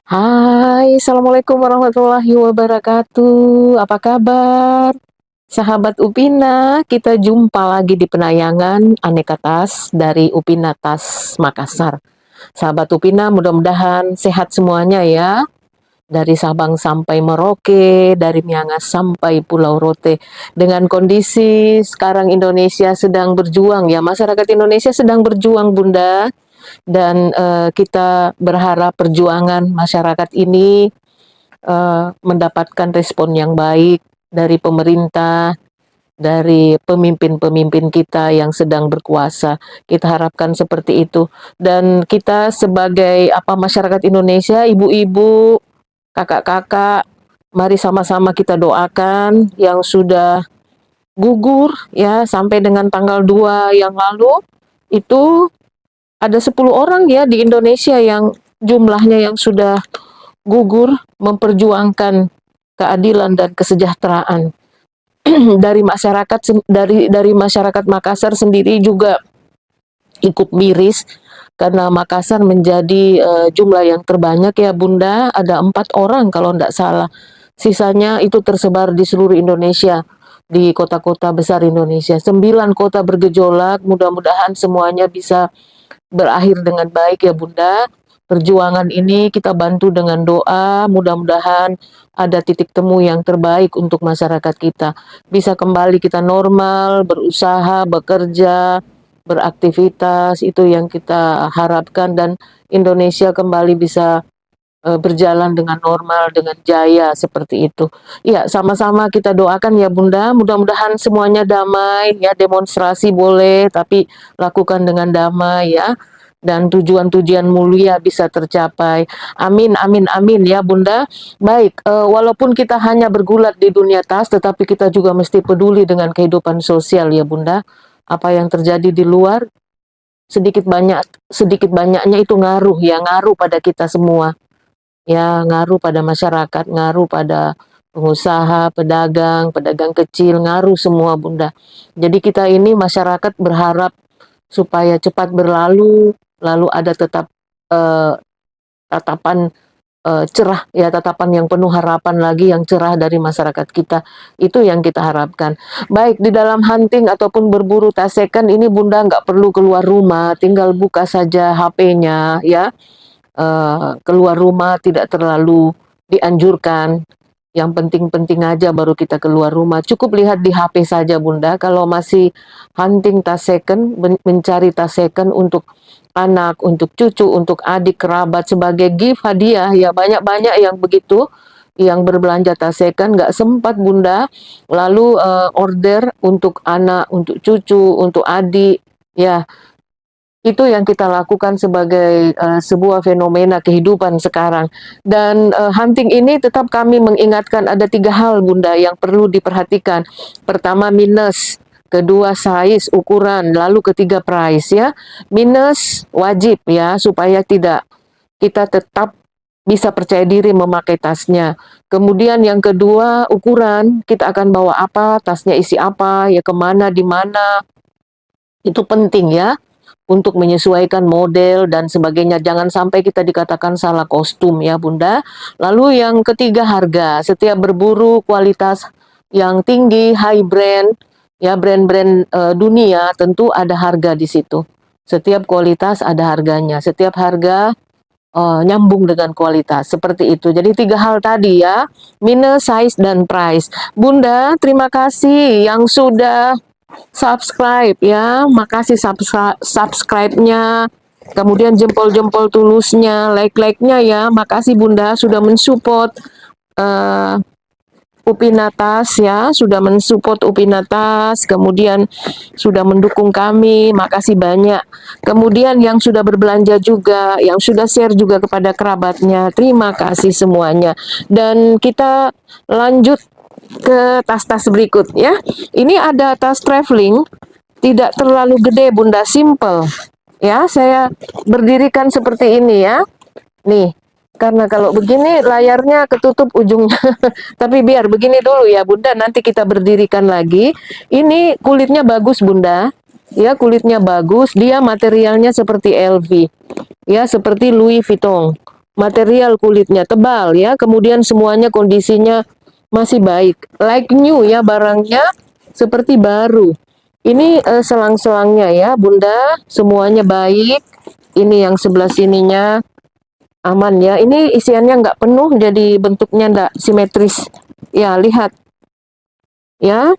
Hai, assalamualaikum warahmatullahi wabarakatuh. Apa kabar? Sahabat Upina, kita jumpa lagi di penayangan Aneka Tas dari Upina Tas Makassar. Sahabat Upina, mudah-mudahan sehat semuanya ya. Dari Sabang sampai Merauke, dari Miangas sampai Pulau Rote. Dengan kondisi sekarang Indonesia sedang berjuang ya, masyarakat Indonesia sedang berjuang Bunda. Dan kita berharap perjuangan masyarakat ini mendapatkan respon yang baik dari pemerintah, dari pemimpin-pemimpin kita yang sedang berkuasa. Kita harapkan seperti itu. Dan kita sebagai masyarakat Indonesia, ibu-ibu, kakak-kakak, mari sama-sama kita doakan yang sudah gugur ya sampai dengan tanggal 2 yang lalu itu ada 10 orang ya di Indonesia yang jumlahnya yang sudah gugur memperjuangkan keadilan dan kesejahteraan. Dari masyarakat dari masyarakat Makassar sendiri juga ikut miris karena Makassar menjadi jumlah yang terbanyak ya Bunda, ada 4 orang kalau tidak salah. Sisanya itu tersebar di seluruh Indonesia, di kota-kota besar Indonesia. 9 kota bergejolak, mudah-mudahan semuanya bisa berakhir dengan baik ya Bunda. Perjuangan ini kita bantu dengan doa, mudah-mudahan ada titik temu yang terbaik untuk masyarakat kita. Bisa kembali kita normal, berusaha, bekerja, beraktivitas, itu yang kita harapkan dan Indonesia kembali bisa berjalan dengan normal, dengan jaya seperti itu. Iya, sama-sama kita doakan ya Bunda, mudah-mudahan semuanya damai ya, demonstrasi boleh tapi lakukan dengan damai ya. Dan tujuan-tujuan mulia bisa tercapai. Amin, amin, amin ya Bunda. Baik, walaupun kita hanya bergulat di dunia tas, tetapi kita juga mesti peduli dengan kehidupan sosial ya Bunda. Apa yang terjadi di luar, sedikit banyaknya itu ngaruh ya, ngaruh pada kita semua ya, ngaruh pada masyarakat, ngaruh pada pengusaha, pedagang, pedagang kecil, ngaruh semua Bunda. Jadi kita ini masyarakat berharap supaya cepat berlalu, lalu ada tetap tatapan cerah ya, tatapan yang penuh harapan lagi yang cerah dari masyarakat kita. Itu yang kita harapkan. Baik di dalam hunting ataupun berburu tasekan ini Bunda nggak perlu keluar rumah, tinggal buka saja HP-nya ya. Keluar rumah tidak terlalu dianjurkan. Yang penting-penting aja baru kita keluar rumah. Cukup lihat di HP saja Bunda. Kalau masih hunting tas second, mencari tas second untuk anak, untuk cucu, untuk adik, kerabat sebagai gift hadiah ya, banyak-banyak yang begitu yang berbelanja tas second nggak sempat Bunda. Lalu order untuk anak, untuk cucu, untuk adik ya, itu yang kita lakukan sebagai sebuah fenomena kehidupan sekarang. Dan hunting ini tetap kami mengingatkan ada 3 hal Bunda yang perlu diperhatikan. Pertama minus, kedua size, ukuran, lalu ketiga price ya. Minus wajib ya supaya tidak kita tetap bisa percaya diri memakai tasnya. Kemudian yang kedua ukuran, kita akan bawa apa, tasnya isi apa, ya kemana, di mana, itu penting ya untuk menyesuaikan model dan sebagainya. Jangan sampai kita dikatakan salah kostum ya Bunda. Lalu yang ketiga harga. Setiap berburu kualitas yang tinggi, high brand, ya brand-brand dunia tentu ada harga di situ. Setiap kualitas ada harganya. Setiap harga nyambung dengan kualitas. Seperti itu. Jadi 3 hal tadi ya. Minus, size, dan price. Bunda, terima kasih yang sudah subscribe ya, makasih subscribe-nya, kemudian jempol-jempol tulusnya, like-like-nya ya, makasih Bunda sudah mensupport uh, Upinatas ya, sudah mensupport Upinatas, kemudian sudah mendukung kami, makasih banyak. Kemudian yang sudah berbelanja juga, yang sudah share juga kepada kerabatnya, terima kasih semuanya. Dan kita lanjut ke tas-tas berikut ya. Ini ada tas traveling, tidak terlalu gede Bunda, simple. Ya, saya berdirikan seperti ini ya. Nih, karena kalau begini layarnya ketutup ujungnya. Tapi biar begini dulu ya Bunda, nanti kita berdirikan lagi. Ini kulitnya bagus Bunda. Ya, kulitnya bagus, dia materialnya seperti LV. Ya, seperti Louis Vuitton. material kulitnya tebal ya, kemudian semuanya kondisinya masih baik, like new ya, barangnya seperti baru. Ini selang-selangnya ya Bunda, semuanya baik. Ini yang sebelah sininya aman ya, ini isiannya nggak penuh, jadi bentuknya nggak simetris ya, lihat ya.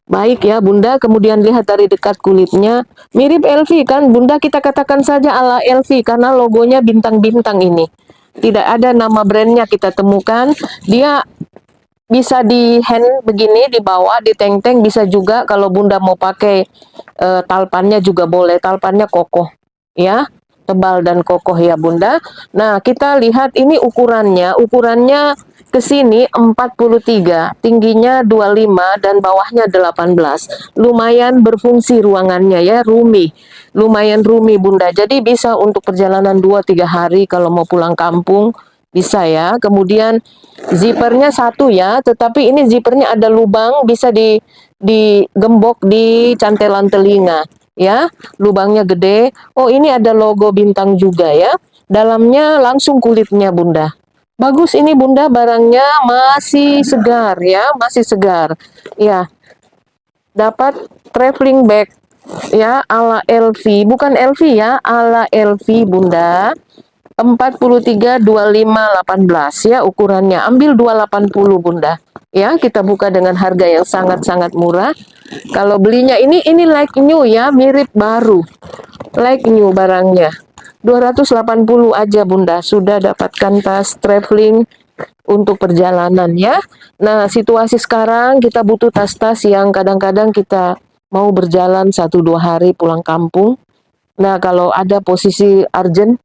Baik ya Bunda, kemudian lihat dari dekat kulitnya, mirip LV kan Bunda, kita katakan saja ala LV karena logonya bintang-bintang ini. Tidak ada nama brandnya kita temukan, dia bisa di hand begini, dibawa, di teng-teng, bisa juga kalau Bunda mau pakai talpannya juga boleh, talpannya kokoh ya, tebal dan kokoh ya Bunda. Nah, kita lihat ini ukurannya ke sini 43, tingginya 25 dan bawahnya 18. Lumayan berfungsi ruangannya ya, roomy. Lumayan roomy Bunda. Jadi bisa untuk perjalanan 2-3 hari kalau mau pulang kampung bisa ya. Kemudian zippernya satu ya, tetapi ini zippernya ada lubang, bisa digembok di cantelan telinga ya, lubangnya gede. Oh, ini ada logo bintang juga ya, dalamnya langsung kulitnya Bunda. Bagus ini Bunda, barangnya masih segar ya, masih segar ya. Dapat traveling bag ya, ala LV, bukan LV ya, ala LV Bunda. 43, 25, 18 ya ukurannya. Ambil 280 Bunda. Ya, kita buka dengan harga yang sangat-sangat murah. Kalau belinya ini like new ya, mirip baru. Like new barangnya. 280 aja Bunda, sudah dapatkan tas traveling untuk perjalanan ya. Nah, situasi sekarang kita butuh tas-tas yang kadang-kadang kita mau berjalan 1-2 hari pulang kampung. Nah, kalau ada posisi urgent,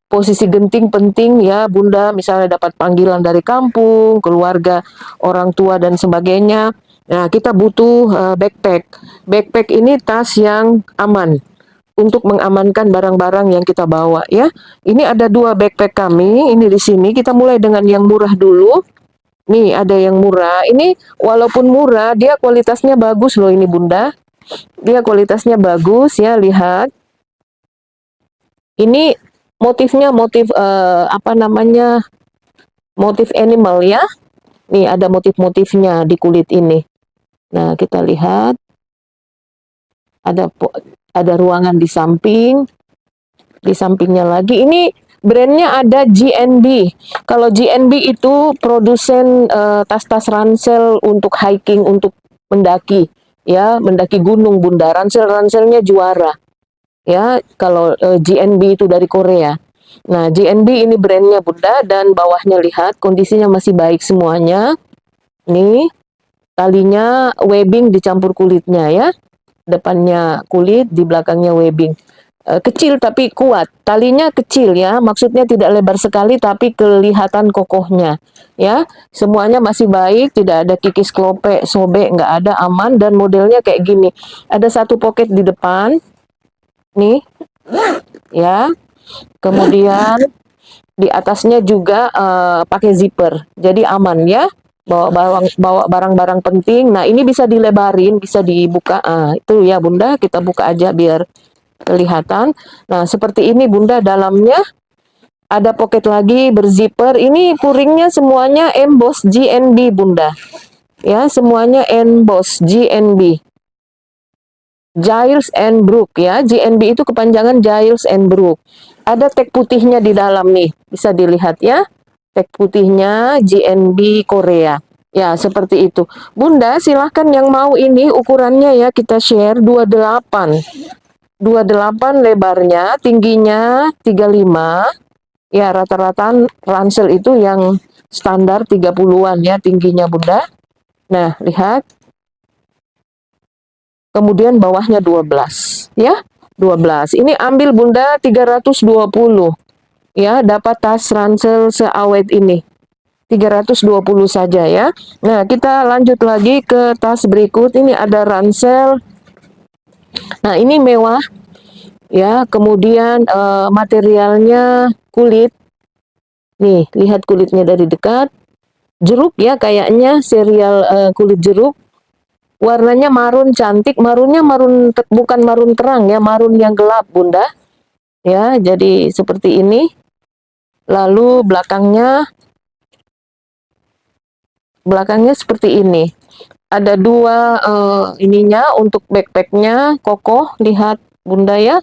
posisi genting penting ya Bunda, misalnya dapat panggilan dari kampung, keluarga, orang tua dan sebagainya. Nah, kita butuh backpack. Backpack ini tas yang aman untuk mengamankan barang-barang yang kita bawa ya. Ini ada 2 backpack kami, ini di sini. Kita mulai dengan yang murah dulu. Nih, ada yang murah. Ini walaupun murah, dia kualitasnya bagus loh ini Bunda. Dia kualitasnya bagus ya, lihat. Ini motifnya motif apa namanya? Motif animal ya. Nih ada motif-motifnya di kulit ini. Nah, kita lihat ada ada ruangan di samping. Di sampingnya lagi ini brandnya ada GNB. Kalau GNB itu produsen tas-tas ransel untuk hiking, untuk mendaki ya, mendaki gunung Bunda. Ransel-ranselnya juara. Ya, kalau GNB itu dari Korea. Nah, GNB ini brandnya Bunda, dan bawahnya lihat kondisinya masih baik semuanya. Nih, talinya webbing dicampur kulitnya ya. Depannya kulit, di belakangnya webbing. Kecil tapi kuat. Talinya kecil ya, maksudnya tidak lebar sekali tapi kelihatan kokohnya. Ya, semuanya masih baik, tidak ada kikis klope, sobek, nggak ada, aman, dan modelnya kayak gini. Ada satu pocket di depan. Nih, ya. Kemudian di atasnya juga pakai zipper, jadi aman ya. Bawa barang-barang penting. Nah, ini bisa dilebarin, bisa dibuka. Itu ya Bunda, kita buka aja biar kelihatan. Nah, seperti ini Bunda, dalamnya ada pocket lagi berzipper. Ini puringnya semuanya emboss GNB Bunda. Ya, semuanya emboss GNB. Giles and Brook ya. GNB itu kepanjangan Giles and Brook. Ada tag putihnya di dalam nih, bisa dilihat ya. Tag putihnya GNB Korea. Ya, seperti itu. Bunda, silahkan yang mau ini ukurannya ya, kita share 28. 28 lebarnya, tingginya 35. Ya, rata-rata ransel itu yang standar 30-an ya tingginya Bunda. Nah, lihat. Kemudian bawahnya 12 ya, 12. Ini ambil Bunda 320 ya, dapat tas ransel seawet ini 320 saja ya. Nah, kita lanjut lagi ke tas berikut. Ini ada ransel. Nah, ini mewah ya, kemudian materialnya kulit. Nih, lihat kulitnya dari dekat. Jeruk ya, kayaknya serial kulit jeruk. Warnanya marun cantik, marunnya bukan marun terang ya, marun yang gelap Bunda. Ya, jadi seperti ini. Lalu belakangnya seperti ini. Ada dua ininya untuk backpacknya kokoh, lihat Bunda ya,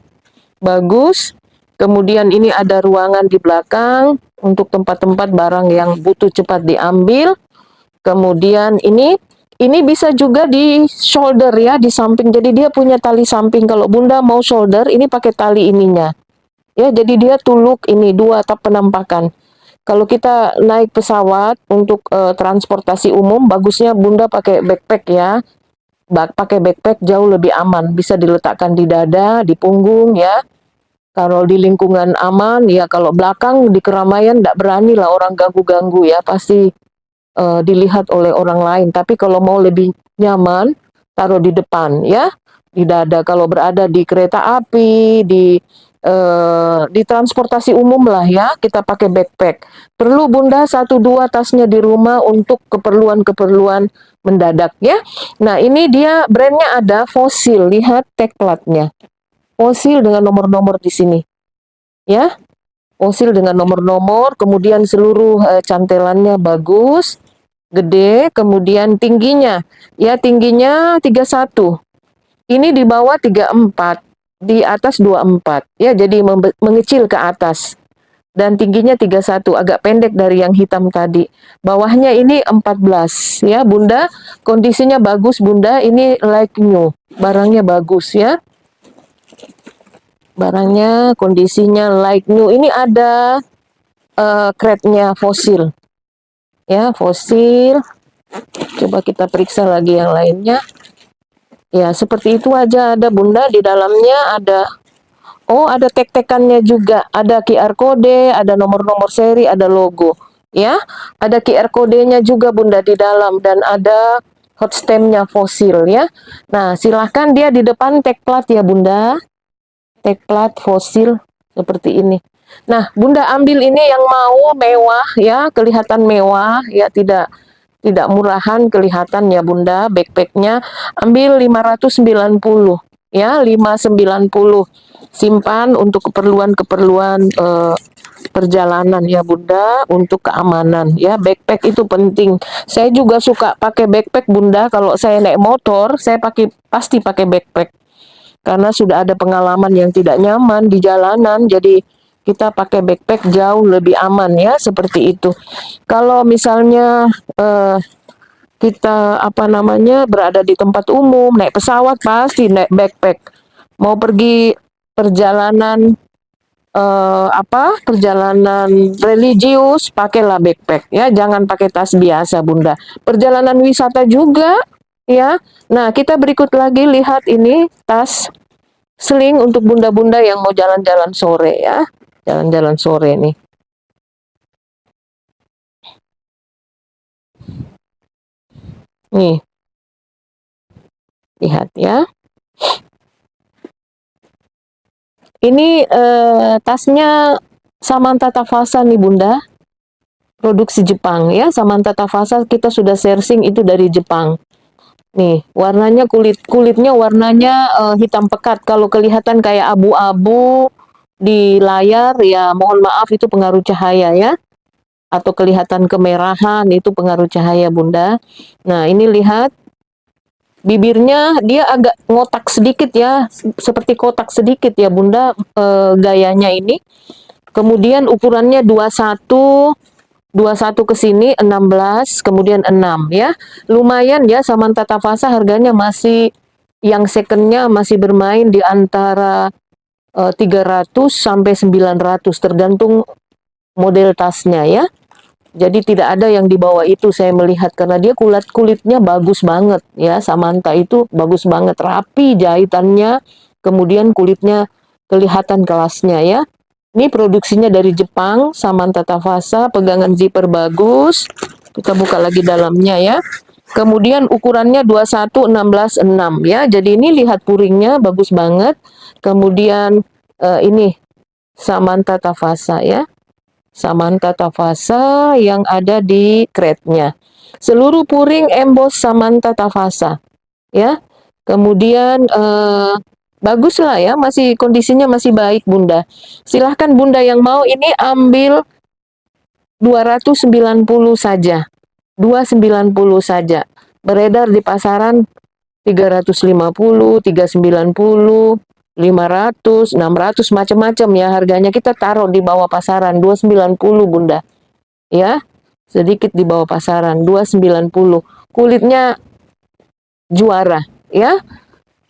bagus. Kemudian ini ada ruangan di belakang untuk tempat-tempat barang yang butuh cepat diambil. Kemudian ini bisa juga di shoulder ya, di samping. Jadi dia punya tali samping. Kalau Bunda mau shoulder, ini pakai tali ininya. Ya, jadi dia tuluk ini dua tap penampakan. Kalau kita naik pesawat untuk transportasi umum, bagusnya Bunda pakai backpack ya. Pakai backpack jauh lebih aman. Bisa diletakkan di dada, di punggung ya. Kalau di lingkungan aman, ya kalau belakang di keramaian tidak berani lah orang ganggu-ganggu ya. Pasti dilihat oleh orang lain. Tapi kalau mau lebih nyaman, taruh di depan ya, di dada. Kalau berada di kereta api, di transportasi umum lah ya, kita pakai backpack. Perlu Bunda satu dua tasnya di rumah untuk keperluan-keperluan mendadak ya. Nah ini dia brandnya ada Fossil, lihat tag platnya. Fossil dengan nomor-nomor di sini ya. Fossil dengan nomor-nomor, kemudian seluruh cantelannya bagus, gede, kemudian tingginya, ya tingginya 31. Ini di bawah 34, di atas 24. Ya, jadi mengecil ke atas. Dan tingginya 31, agak pendek dari yang hitam tadi. Bawahnya ini 14, ya Bunda. Kondisinya bagus Bunda, ini like new. Barangnya bagus ya. Barangnya kondisinya like new. Ini ada crate-nya Fossil. Ya, Fossil. Coba kita periksa lagi yang lainnya. Ya, seperti itu aja ada Bunda. Di dalamnya ada tek-tekannya juga. Ada QR kode, ada nomor-nomor seri, ada logo. Ya, ada QR kodenya juga Bunda di dalam. Dan ada hot stamp-nya Fossil ya. Nah, silahkan dia di depan tag plat ya Bunda. Tag plat Fossil seperti ini. Nah, Bunda ambil ini yang mau mewah ya, kelihatan mewah ya, tidak murahan kelihatan ya Bunda. Backpacknya ambil 590 ya, 590. Simpan untuk keperluan-keperluan perjalanan ya Bunda, untuk keamanan ya. Backpack itu penting. Saya juga suka pakai backpack Bunda. Kalau saya naik motor, saya pasti pakai backpack. Karena sudah ada pengalaman yang tidak nyaman di jalanan, jadi kita pakai backpack jauh lebih aman ya, seperti itu. Kalau misalnya kita berada di tempat umum, naik pesawat pasti naik backpack. Mau pergi perjalanan perjalanan religius, pakailah backpack ya, jangan pakai tas biasa Bunda. Perjalanan wisata juga ya. Nah, kita berikut lagi lihat ini tas sling untuk bunda-bunda yang mau jalan-jalan sore ya. Jalan-jalan sore nih. Nih. Lihat ya. Ini tasnya Samantha Tafasa nih Bunda. Produksi Jepang ya. Samantha Tafasa kita sudah searching itu dari Jepang. Nih, warnanya kulitnya warnanya hitam pekat. Kalau kelihatan kayak abu-abu di layar ya mohon maaf, itu pengaruh cahaya ya. Atau kelihatan kemerahan, itu pengaruh cahaya Bunda. Nah, ini lihat bibirnya dia agak ngotak sedikit ya, seperti kotak sedikit ya Bunda, gayanya ini. Kemudian ukurannya 21 ke sini 16, kemudian 6 ya. Lumayan ya, Samantha Tafasa harganya masih, yang secondnya masih bermain di antara 300 sampai 900 tergantung model tasnya ya. Jadi tidak ada yang di bawah itu saya melihat, karena dia kulitnya bagus banget ya. Samantha itu bagus banget, rapi jahitannya, kemudian kulitnya kelihatan kelasnya ya. Ini produksinya dari Jepang, Samantha Tafasa, pegangan zipper bagus. Kita buka lagi dalamnya ya. Kemudian ukurannya 21, 16, 6 ya. Jadi ini lihat puringnya bagus banget. Kemudian ini Samantha Tafasa ya. Samantha Tafasa yang ada di crate-nya. Seluruh puring emboss Samantha Tafasa ya. Kemudian bagus lah ya, masih kondisinya masih baik Bunda. Silahkan Bunda yang mau ini ambil 290 saja. 290 saja. Beredar di pasaran 350, 390, 500, 600 macam-macam ya harganya. Kita taruh di bawah pasaran 290 Bunda. Ya. Sedikit di bawah pasaran 290. Kulitnya juara ya.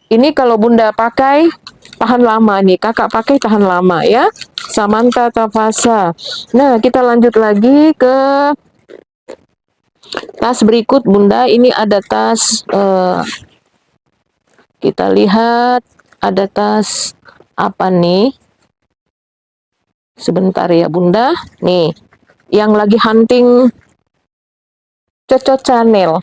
Ini kalau Bunda pakai tahan lama nih. Kakak pakai tahan lama ya. Samantha Tavasa. Nah, kita lanjut lagi ke tas berikut Bunda. Ini ada tas kita lihat ada tas apa nih? Sebentar ya Bunda. Nih, yang lagi hunting Coco Chanel.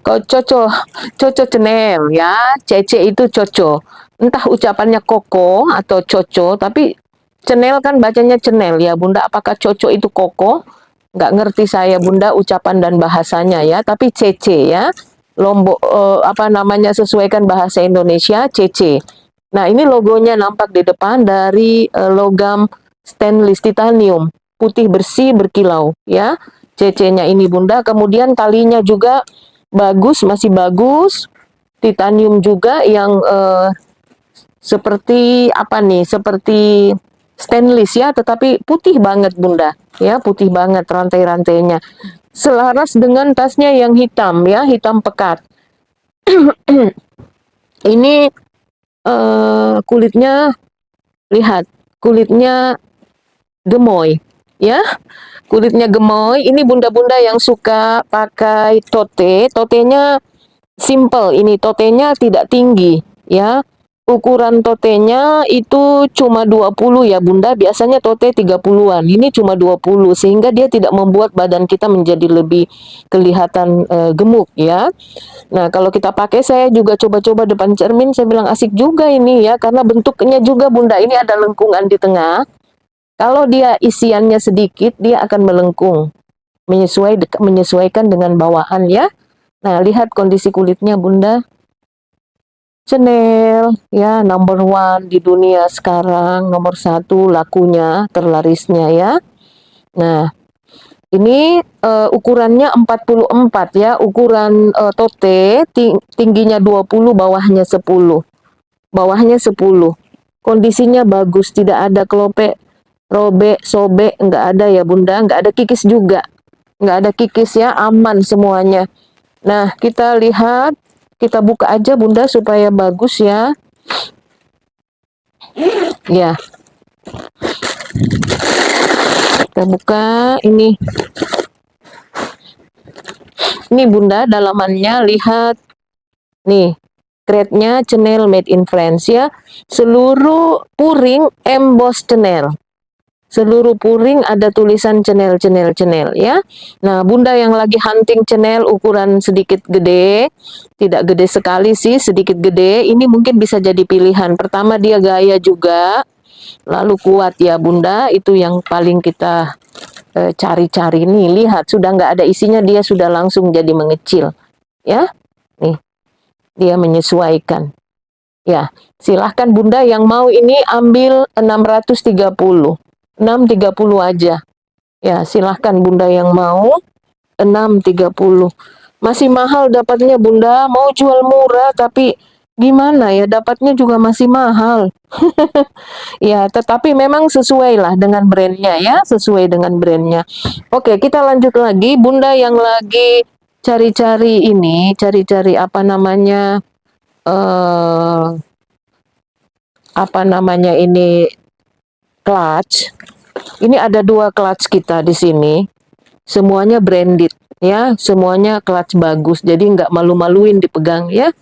Kok Coco Chanel ya. Cece itu Coco. Entah ucapannya Koko atau Coco, tapi Chanel kan bacanya Chanel ya Bunda. Apakah Coco itu Koko? Nggak ngerti saya Bunda ucapan dan bahasanya ya. Tapi Cece ya. Lombok apa namanya sesuaikan bahasa Indonesia Cece. Nah, ini logonya nampak di depan dari logam stainless titanium, putih bersih berkilau ya. CC-nya ini Bunda, kemudian talinya juga bagus, masih bagus. Titanium juga yang seperti apa nih? Seperti stainless ya, tetapi putih banget Bunda. Ya, putih banget rantai-rantainya. Selaras dengan tasnya yang hitam ya, hitam pekat. Ini kulitnya lihat, kulitnya gemoy ya. Kulitnya gemoy. Ini bunda-bunda yang suka pakai tote. Totenya simple. Ini totenya tidak tinggi ya. Ukuran totenya itu cuma 20 ya Bunda. Biasanya tote 30-an. Ini cuma 20 sehingga dia tidak membuat badan kita menjadi lebih kelihatan gemuk ya. Nah, kalau kita pakai saya juga coba-coba depan cermin, saya bilang asik juga ini ya karena bentuknya juga Bunda ini ada lengkungan di tengah. Kalau dia isiannya sedikit, dia akan melengkung, menyesuaikan dengan bawaan ya. Nah, lihat kondisi kulitnya Bunda. Chanel, ya number one di dunia sekarang, nomor satu lakunya, terlarisnya ya. Nah, ini ukurannya 44 ya, ukuran tote, tingginya 20, bawahnya 10. Bawahnya 10. Kondisinya bagus, tidak ada kelopek, robek, sobek, nggak ada ya Bunda, nggak ada kikis juga. Nggak ada kikis ya, aman semuanya. Nah, kita lihat, kita buka aja Bunda supaya bagus ya. Ya, kita buka ini. Ini Bunda, dalamannya lihat. Nih, grade-nya Chanel Made in France ya. Seluruh puring emboss Chanel. Seluruh puring ada tulisan Chanel ya. Nah, Bunda yang lagi hunting Chanel ukuran sedikit gede, tidak gede sekali sih, sedikit gede, ini mungkin bisa jadi pilihan. Pertama dia gaya juga, lalu kuat ya Bunda, itu yang paling kita cari-cari nih. Lihat, sudah nggak ada isinya, dia sudah langsung jadi mengecil. Ya, nih, dia menyesuaikan. Ya, silahkan Bunda yang mau ini ambil 630. 630 aja. Ya, silahkan Bunda yang mau 630. Masih mahal dapatnya Bunda, mau jual murah tapi gimana ya dapatnya juga masih mahal. Ya, tetapi memang sesuai lah dengan brandnya ya, sesuai dengan brandnya. Oke, kita lanjut lagi. Bunda yang lagi cari-cari ini, cari-cari apa namanya, apa namanya ini clutch. Ini ada dua clutch kita di sini. Semuanya branded ya, semuanya clutch bagus. Jadi nggak malu-maluin dipegang ya.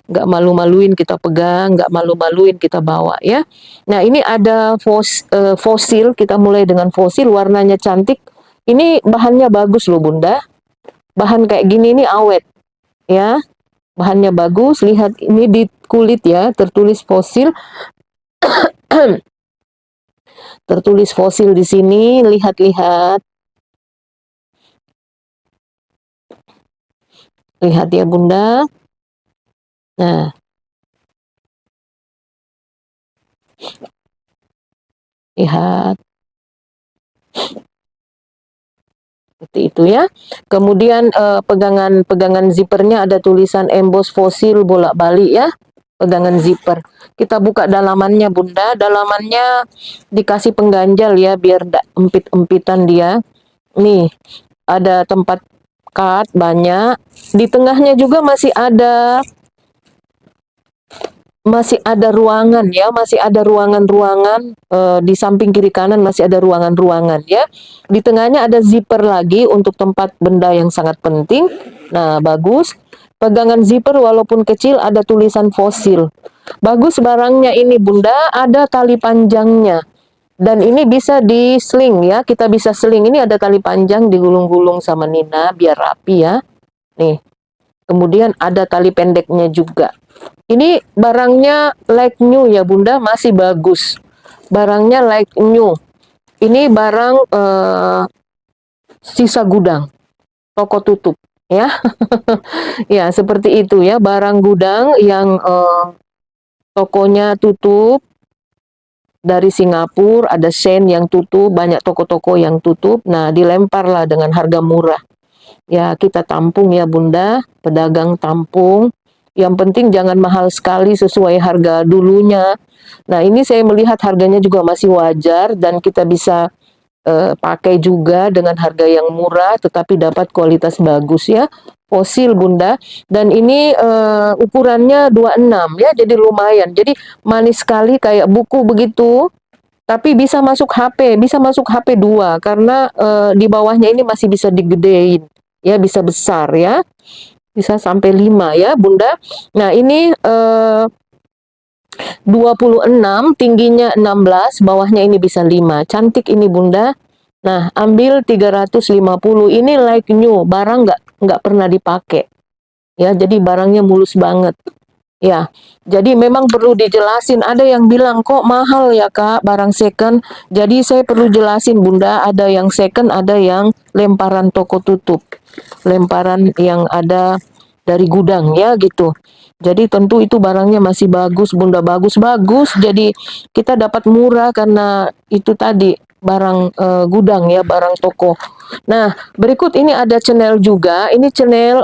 Nggak malu-maluin kita pegang, nggak malu-maluin kita bawa ya. Nah, ini ada fosil, kita mulai dengan fosil, warnanya cantik. Ini bahannya bagus loh Bunda. Bahan kayak gini ini awet ya. Bahannya bagus, lihat ini di kulit ya, tertulis fosil. Tertulis fosil di sini, lihat-lihat. Lihat ya Bunda. Nah, lihat. Seperti itu ya. Kemudian pegangan zippernya ada tulisan emboss fosil bolak-balik ya. Pegangan zipper. Kita buka dalamannya Bunda. Dalamannya dikasih pengganjal ya biar tidak empit-empitan dia. Nih, ada tempat card banyak. Di tengahnya juga masih ada ruangan ya, masih ada ruangan-ruangan di samping kiri kanan masih ada ruangan-ruangan ya. Di tengahnya ada zipper lagi untuk tempat benda yang sangat penting. Nah, bagus. Pegangan zipper walaupun kecil ada tulisan fosil. Bagus barangnya ini Bunda, ada tali panjangnya. Dan ini bisa di sling ya, kita bisa sling. Ini ada tali panjang digulung-gulung sama Nina biar rapi ya. Nih, kemudian ada tali pendeknya juga. Ini barangnya like new ya Bunda, masih bagus. Barangnya like new. Ini barang sisa gudang, toko tutup ya. Ya, seperti itu ya, barang gudang yang tokonya tutup dari Singapura, ada Sen yang tutup, banyak toko-toko yang tutup. Nah, dilemparlah dengan harga murah. Ya, kita tampung ya Bunda, pedagang tampung. Yang penting jangan mahal sekali sesuai harga dulunya. Nah, ini saya melihat harganya juga masih wajar dan kita bisa pakai juga dengan harga yang murah tetapi dapat kualitas bagus ya. Fosil Bunda. Dan ini ukurannya 26 ya, jadi lumayan. Jadi manis sekali kayak buku begitu. Tapi bisa masuk HP, bisa masuk HP 2 karena di bawahnya ini masih bisa digedein. Ya, bisa besar ya. Bisa sampai 5 ya, Bunda. Nah, ini 26, tingginya 16, bawahnya ini bisa 5. Cantik ini Bunda. Nah, ambil 350. Ini like new, barang nggak pernah dipakai. Ya, jadi barangnya mulus banget. Ya, jadi memang perlu dijelasin. Ada yang bilang kok mahal ya Kak barang second. Jadi saya perlu jelasin Bunda, ada yang second, ada yang lemparan toko tutup. Lemparan yang ada dari gudang ya gitu. Jadi tentu itu barangnya masih bagus Bunda, bagus-bagus. Jadi kita dapat murah karena itu tadi barang gudang ya, barang toko. Nah, berikut ini ada channel juga. Ini channel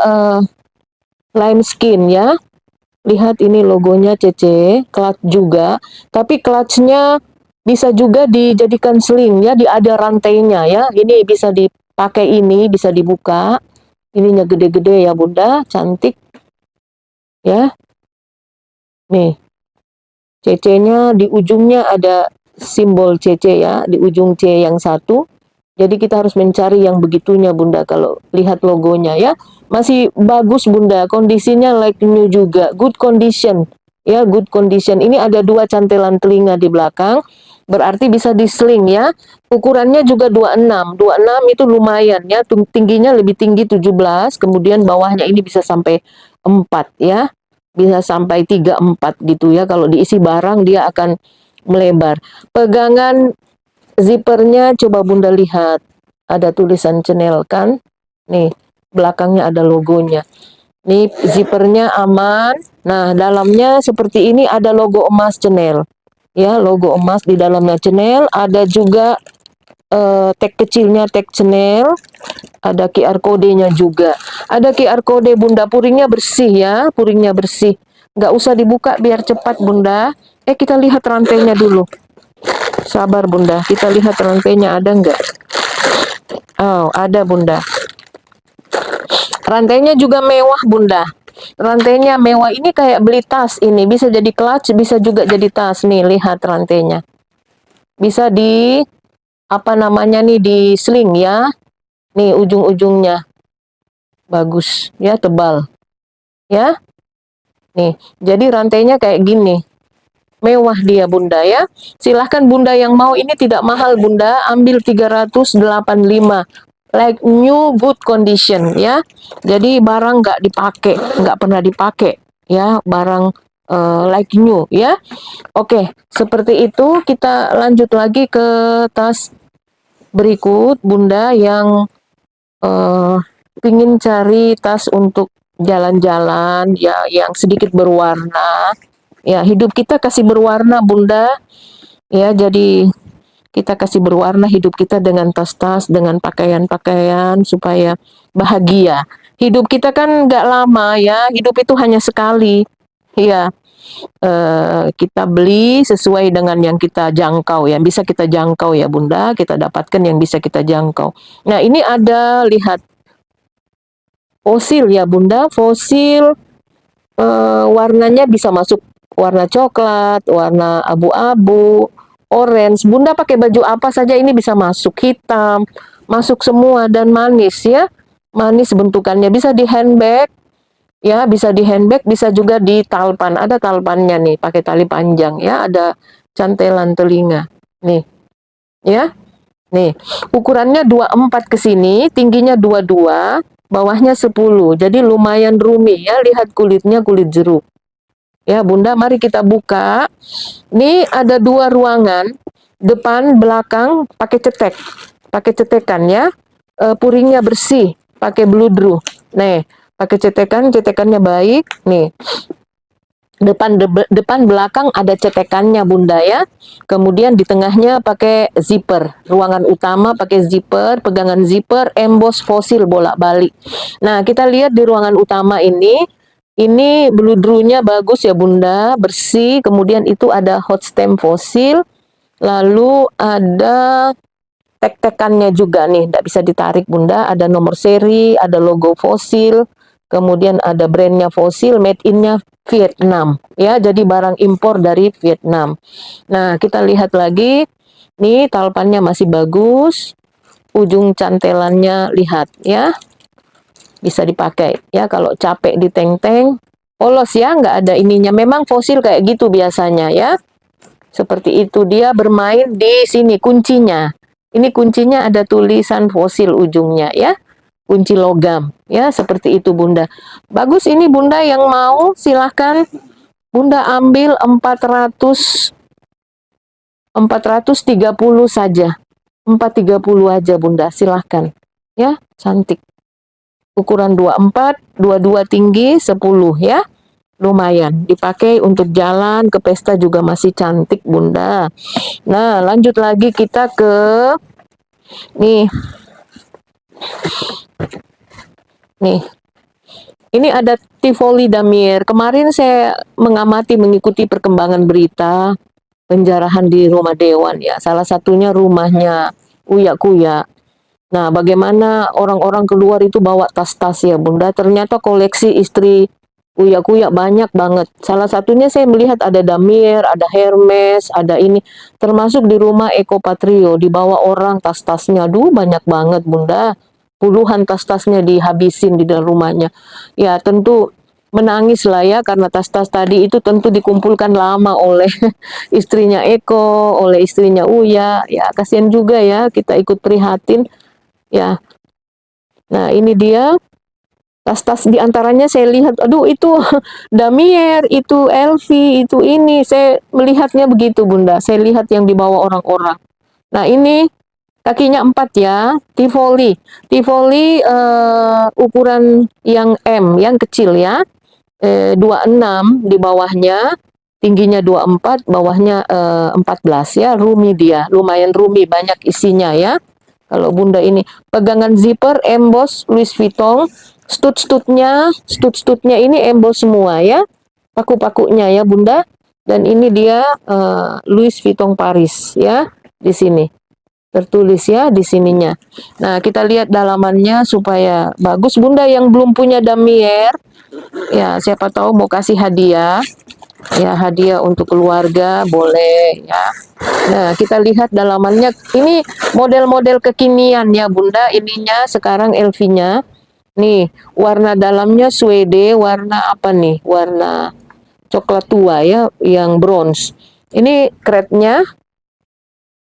lime skin ya. Lihat ini logonya CC, clutch juga. Tapi clutchnya bisa juga dijadikan sling ya, ada rantainya ya. Ini bisa dipakai, ini bisa dibuka. Ininya gede-gede ya Bunda, cantik ya. Nih, CC-nya di ujungnya ada simbol CC ya, di ujung C yang satu. Jadi kita harus mencari yang begitunya Bunda kalau lihat logonya ya. Masih bagus Bunda, kondisinya like new juga, good condition. Ya, good condition. Ini ada 2 cantelan telinga di belakang, berarti bisa disling ya. Ukurannya juga 26. 26 itu lumayan ya, tingginya lebih tinggi 17, kemudian bawahnya ini bisa sampai 4 ya. Bisa sampai 3, 4 gitu ya. Kalau diisi barang dia akan melebar. Pegangan zippernya coba Bunda lihat. Ada tulisan channel kan? Nih, belakangnya ada logonya. Nih, zippernya aman. Nah, dalamnya seperti ini ada logo emas channel. Ya, logo emas di dalamnya channel. Ada juga tag kecilnya, tag channel. Ada QR kodenya juga. Ada QR kode Bunda, puringnya bersih ya, puringnya bersih. Nggak usah dibuka biar cepat Bunda. Kita lihat rantainya dulu. Sabar Bunda, kita lihat rantainya ada nggak? Oh, ada Bunda. Rantainya juga mewah Bunda. Rantainya mewah, ini kayak beli tas ini. Bisa jadi clutch, bisa juga jadi tas. Nih, lihat rantainya. Bisa apa namanya nih, di sling ya. Nih, ujung-ujungnya. Bagus, ya, tebal. Ya. Nih, jadi rantainya kayak gini. Mewah dia Bunda ya. Silahkan Bunda yang mau, ini tidak mahal Bunda, ambil 385. Like new, good condition ya. Jadi barang nggak dipakai, nggak pernah dipakai ya, barang like new ya. Oke, seperti itu. Kita lanjut lagi ke tas berikut Bunda yang ingin cari tas untuk jalan-jalan ya, yang sedikit berwarna. Ya, hidup kita kasih berwarna Bunda. Ya, jadi kita kasih berwarna hidup kita dengan tas-tas, dengan pakaian-pakaian supaya bahagia. Hidup kita kan nggak lama ya, hidup itu hanya sekali. Iya, kita beli sesuai dengan yang kita jangkau, yang bisa kita jangkau ya Bunda, kita dapatkan yang bisa kita jangkau. Nah ini ada, lihat, fosil ya Bunda, fosil warnanya bisa masuk warna coklat, warna abu-abu, orange. Bunda pakai baju apa saja ini bisa masuk, hitam, masuk semua, dan manis ya. Manis bentukannya, bisa di handbag, ya bisa di handbag, bisa juga di talpan. Ada talpannya nih, pakai tali panjang ya, ada cantelan telinga. Nih, ya. Nih, ukurannya 24 ke sini, tingginya 22, bawahnya 10. Jadi lumayan roomy ya, lihat kulitnya, kulit jeruk. Ya, Bunda, mari kita buka. Ini ada 2 ruangan, depan, belakang, pakai cetek. Pakai cetekan ya. Puringnya bersih, pakai bludru. Nih, pakai cetekan, cetekannya baik. Nih, depan belakang ada cetekannya Bunda ya. Kemudian di tengahnya pakai zipper. Ruangan utama pakai zipper, pegangan zipper, emboss fosil bolak-balik. Nah, kita lihat di ruangan utama ini bludrunya bagus ya Bunda, bersih. Kemudian itu ada hot stamp fosil. Lalu ada tek-tekannya juga nih, tidak bisa ditarik Bunda. Ada nomor seri, ada logo fosil. Kemudian ada brandnya fosil, made in-nya Vietnam. Ya, jadi barang impor dari Vietnam. Nah, kita lihat lagi. Nih, talpannya masih bagus. Ujung cantelannya lihat ya. Bisa dipakai ya kalau capek di teng-teng. Polos ya, nggak ada ininya. Memang fosil kayak gitu biasanya ya. Seperti itu, dia bermain di sini kuncinya. Ini kuncinya ada tulisan fosil ujungnya ya. Kunci logam ya, seperti itu Bunda. Bagus ini Bunda, yang mau silahkan Bunda ambil 430 saja. 430 aja Bunda, silahkan. Ya, cantik. Ukuran 24, 22 tinggi, 10 ya. Lumayan, dipakai untuk jalan ke pesta juga masih cantik Bunda. Nah, lanjut lagi kita ke nih. Nih. Ini ada Tivoli Damier. Kemarin saya mengamati, mengikuti perkembangan berita penjarahan di rumah dewan ya. Salah satunya rumahnya Uya Kuya. Nah, bagaimana orang-orang keluar itu bawa tas-tas ya Bunda. Ternyata koleksi istri Uya Kuya banyak banget. Salah satunya saya melihat ada Damier, ada Hermes, ada ini. Termasuk di rumah Eko Patrio, dibawa orang tas-tasnya. Duh, banyak banget Bunda. Puluhan tas-tasnya dihabisin di dalam rumahnya. Ya, tentu menangis lah ya, karena tas-tas tadi itu tentu dikumpulkan lama oleh istrinya Eko, oleh istrinya Uya. Ya, kasihan juga ya, kita ikut prihatin. Ya, nah ini dia tas-tas, diantaranya saya lihat, aduh itu Damier, itu LV, itu ini, saya melihatnya begitu Bunda, saya lihat yang dibawa orang-orang. Nah ini kakinya 4 ya, Tivoli, Tivoli ukuran yang M, yang kecil ya, 26 di bawahnya, tingginya 24, bawahnya 14 ya, roomy dia, lumayan roomy, banyak isinya ya. Kalau Bunda ini pegangan zipper emboss Louis Vuitton, stud-studnya ini emboss semua ya, paku-pakunya ya Bunda. Dan ini dia Louis Vuitton Paris ya, di sini tertulis ya di sininya. Nah kita lihat dalamannya supaya bagus Bunda. Yang belum punya Damier ya, siapa tahu mau kasih hadiah ya, hadiah untuk keluarga boleh ya. Nah, kita lihat dalamannya. Ini model-model kekinian ya, Bunda. Ininya sekarang LV-nya. Nih, warna dalamnya suede, warna apa nih? Warna coklat tua ya, yang bronze. Ini kretnya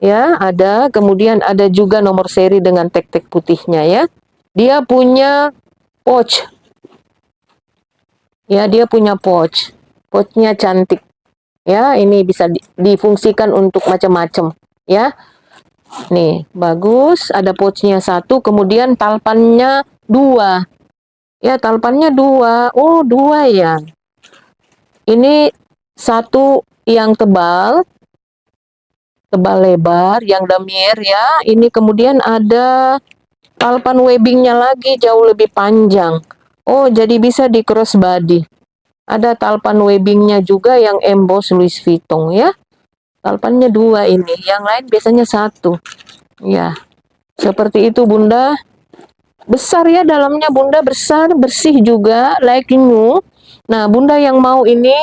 ya, ada. Kemudian ada juga nomor seri dengan tek-tek putihnya ya. Dia punya pouch. Ya, dia punya pouch. Pouchnya cantik. Ya, ini bisa difungsikan untuk macam-macam ya. Nih, bagus, ada pouchnya 1, kemudian talpannya 2. Ya, talpannya 2. Oh, 2 ya. Ini 1 yang tebal, tebal lebar yang damier ya. Ini kemudian ada talpan webbingnya lagi jauh lebih panjang. Oh, jadi bisa di crossbody. Ada talpan webbingnya juga yang emboss Louis Vuitton ya. Talpannya 2 ini, yang lain biasanya 1. Ya, seperti itu Bunda. Besar ya dalamnya Bunda, besar, bersih juga, like new. Nah, Bunda yang mau ini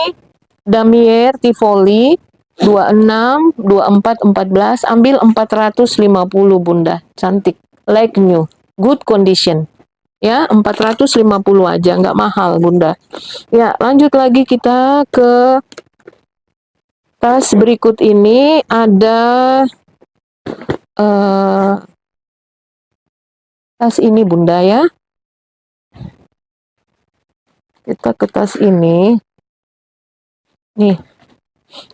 damier Tivoli 26, 24, 14, ambil 450 Bunda. Cantik, like new, good condition. Ya, 450 aja, nggak mahal Bunda. Ya, lanjut lagi kita ke tas berikut ini. Ada tas ini Bunda ya. Kita ke tas ini. Nih,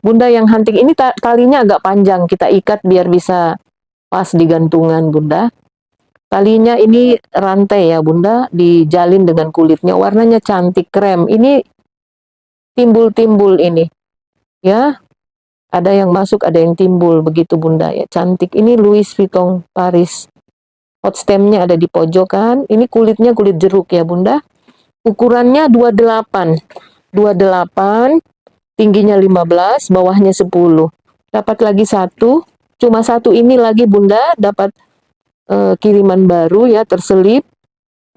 Bunda yang hunting ini talinya agak panjang. Kita ikat biar bisa pas di gantungan Bunda. Talinya ini rantai ya Bunda, dijalin dengan kulitnya. Warnanya cantik, krem. Ini timbul-timbul ini. Ya, ada yang masuk, ada yang timbul. Begitu Bunda ya, cantik. Ini Louis Vuitton Paris. Hot stemnya ada di pojokan. Ini kulitnya kulit jeruk ya Bunda. Ukurannya 28. 28, tingginya 15, bawahnya 10. Dapat lagi satu. Cuma satu ini lagi Bunda, dapat kiriman baru ya, terselip.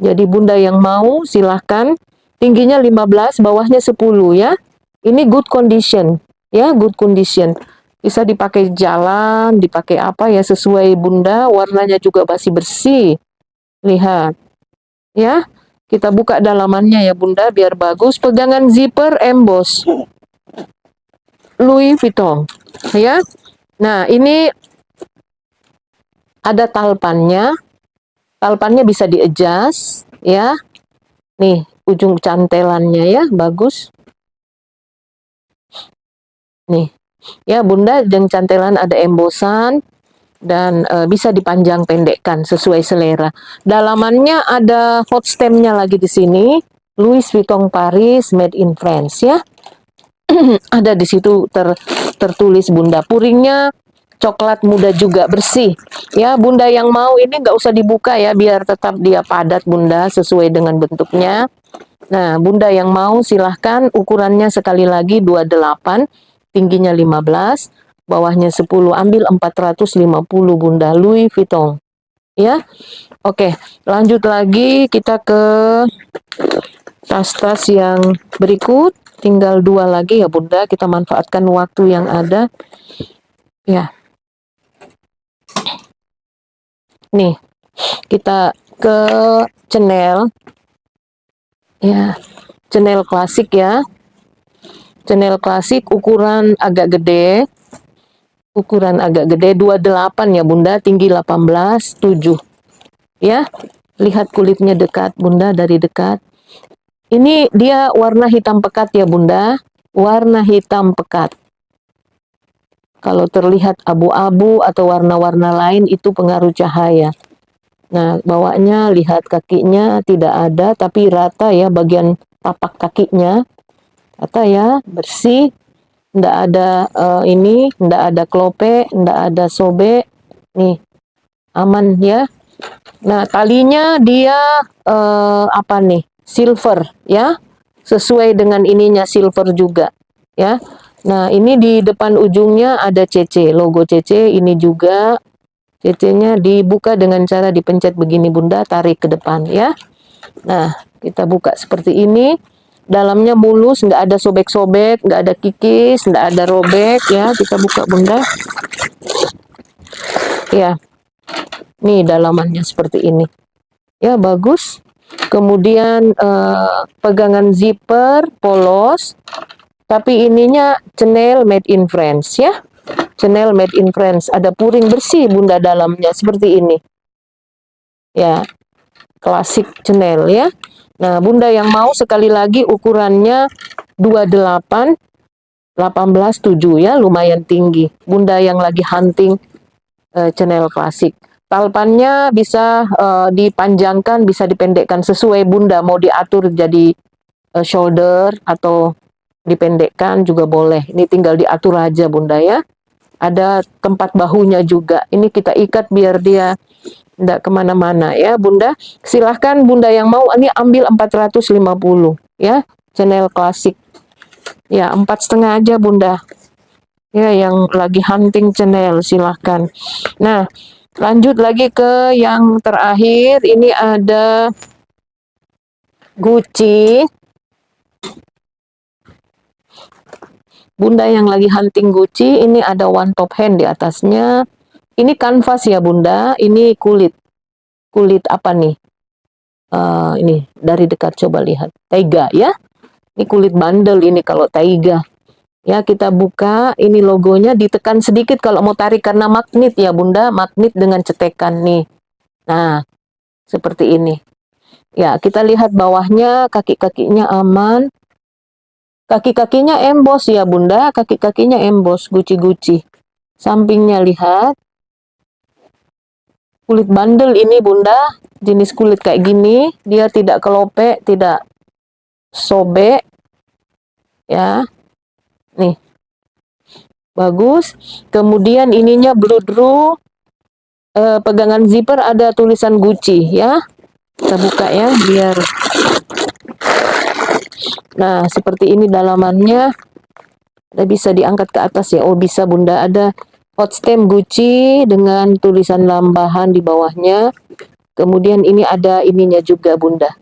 Jadi Bunda yang mau silahkan. Tingginya 15, bawahnya 10 ya. Ini good condition ya, good condition. Bisa dipakai jalan, dipakai apa ya, sesuai Bunda. Warnanya juga masih bersih. Lihat ya. Kita buka dalamannya ya Bunda biar bagus. Pegangan zipper emboss Louis Vuitton ya. Nah, ini ada talpannya. Talpannya bisa di-adjust ya. Nih, ujung cantelannya ya, bagus. Nih. Ya, Bunda, dan cantelan ada embosan dan bisa dipanjang pendekkan sesuai selera. Dalamannya ada hot stemnya lagi di sini. Louis Vuitton Paris made in France ya. Ada di situ tertulis Bunda. Puringnya coklat muda juga, bersih ya. Bunda yang mau ini nggak usah dibuka ya, biar tetap dia padat Bunda sesuai dengan bentuknya. Nah, Bunda yang mau silahkan. Ukurannya sekali lagi 28, tingginya 15, bawahnya 10. Ambil 450 Bunda, Louis Vuitton ya. Oke, lanjut lagi kita ke tas-tas yang berikut. Tinggal 2 lagi ya Bunda, kita manfaatkan waktu yang ada ya. Nih, kita ke Chanel ya, Chanel klasik ya. Chanel klasik ukuran agak gede. Ukuran agak gede 28 ya Bunda, tinggi 18, 7 ya. Lihat kulitnya dekat Bunda, dari dekat. Ini dia warna hitam pekat ya Bunda, warna hitam pekat. Kalau terlihat abu-abu atau warna-warna lain itu pengaruh cahaya. Nah, bawahnya lihat kakinya tidak ada, tapi rata ya, bagian tapak kakinya rata ya, bersih. Nggak ada ini, nggak ada klope, nggak ada sobek. Nih, aman ya. Nah, talinya dia apa nih? Silver ya. Sesuai dengan ininya, silver juga ya. Nah, ini di depan ujungnya ada CC, logo CC. Ini juga CC-nya dibuka dengan cara dipencet begini Bunda, tarik ke depan ya. Nah, kita buka seperti ini. Dalamnya mulus, nggak ada sobek-sobek, nggak ada kikis, nggak ada robek ya. Kita buka Bunda. Ya, nih dalamannya seperti ini. Ya, bagus. Kemudian pegangan zipper polos, tapi ininya Chanel made in France ya. Chanel made in France. Ada puring bersih Bunda dalamnya seperti ini. Ya, klasik Chanel ya. Nah, Bunda yang mau sekali lagi ukurannya 28, 18, 7 ya, lumayan tinggi. Bunda yang lagi hunting Chanel klasik. Talpannya bisa dipanjangkan, bisa dipendekkan sesuai Bunda mau diatur jadi shoulder atau dipendekkan juga boleh. Ini tinggal diatur aja Bunda ya. ada tempat bahunya juga. Ini kita ikat biar dia tidak kemana-mana ya Bunda. Silahkan Bunda yang mau, ini ambil 450 ya, channel klasik. Ya 4,5 aja Bunda. Ya yang lagi hunting channel silahkan. Nah lanjut lagi ke yang terakhir, ini ada Gucci. Bunda yang lagi hunting Gucci, ini ada one top hand di atasnya. Ini kanvas ya Bunda, ini kulit. Kulit apa nih? Ini dari dekat coba lihat. Taiga ya. Ini kulit bandel ini kalau Taiga. Ya kita buka, ini logonya, ditekan sedikit kalau mau tarik karena magnet ya Bunda, magnet dengan cetekan nih. Nah, seperti ini. Ya, kita lihat bawahnya, kaki-kakinya aman. Kaki-kakinya emboss ya Bunda, kaki-kakinya emboss, guci-guci. Sampingnya lihat. Kulit bandel ini Bunda, jenis kulit kayak gini, dia tidak kelope, tidak sobek. Ya. Nih. Bagus. Kemudian ininya bludru, pegangan zipper ada tulisan Gucci ya. Kita buka ya biar. Nah, seperti ini dalamannya. Ada bisa diangkat ke atas ya. Oh, bisa Bunda. Ada hot stamp Gucci dengan tulisan lambahan di bawahnya. Kemudian ini ada ininya juga Bunda.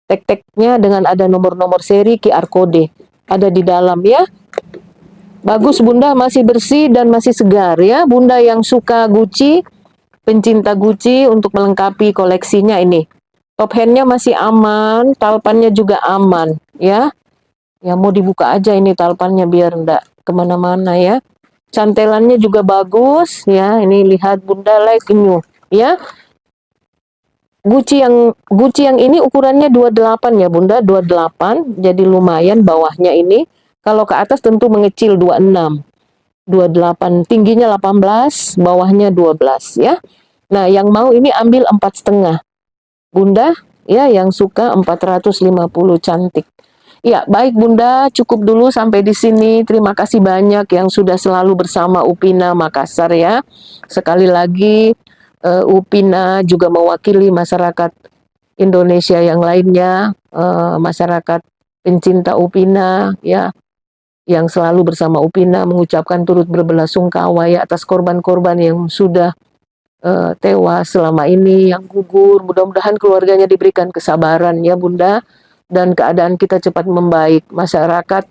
Tek-teknya dengan ada nomor-nomor seri, QR code. Ada di dalam ya. Bagus Bunda, masih bersih dan masih segar ya. Bunda yang suka Gucci, pencinta Gucci, untuk melengkapi koleksinya ini. Top handnya masih aman, talpannya juga aman ya. Ya mau dibuka aja ini talpannya biar enggak kemana-mana ya. Cantelannya juga bagus ya. Ini lihat Bunda, like new ya. Gucci yang ini ukurannya 28 ya Bunda, 28. Jadi lumayan bawahnya ini. Kalau ke atas tentu mengecil 26. 28, tingginya 18, bawahnya 12 ya. Nah, yang mau ini ambil 4,5. Bunda ya yang suka 450 cantik. Ya, baik Bunda, cukup dulu sampai di sini. Terima kasih banyak yang sudah selalu bersama Upina Makassar ya. Sekali lagi Upina juga mewakili masyarakat Indonesia yang lainnya, masyarakat pencinta Upina ya, yang selalu bersama Upina mengucapkan turut berbelasungkawa ya atas korban-korban yang sudah tewas selama ini, yang gugur. Mudah-mudahan keluarganya diberikan kesabaran ya Bunda, dan keadaan kita cepat membaik. Masyarakat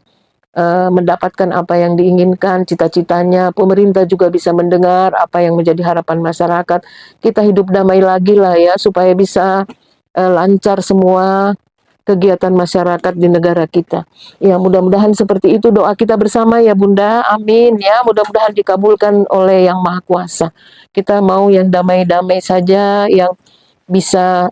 mendapatkan apa yang diinginkan, cita-citanya. Pemerintah juga bisa mendengar apa yang menjadi harapan masyarakat. Kita hidup damai lagi lah ya, supaya bisa lancar semua kegiatan masyarakat di negara kita. Ya, mudah-mudahan seperti itu doa kita bersama ya Bunda. Amin ya. Mudah-mudahan dikabulkan oleh Yang Maha Kuasa. Kita mau yang damai-damai saja, yang bisa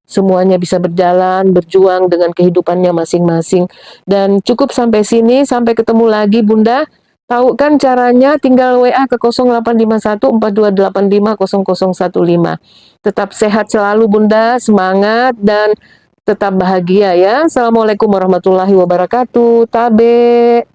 semuanya bisa berjalan, berjuang dengan kehidupannya masing-masing. Dan cukup sampai sini, sampai ketemu lagi Bunda. Tahu kan caranya, tinggal WA ke 0851 4285 0015. Tetap sehat selalu Bunda, semangat dan tetap bahagia ya. Assalamualaikum warahmatullahi wabarakatuh. Tabe.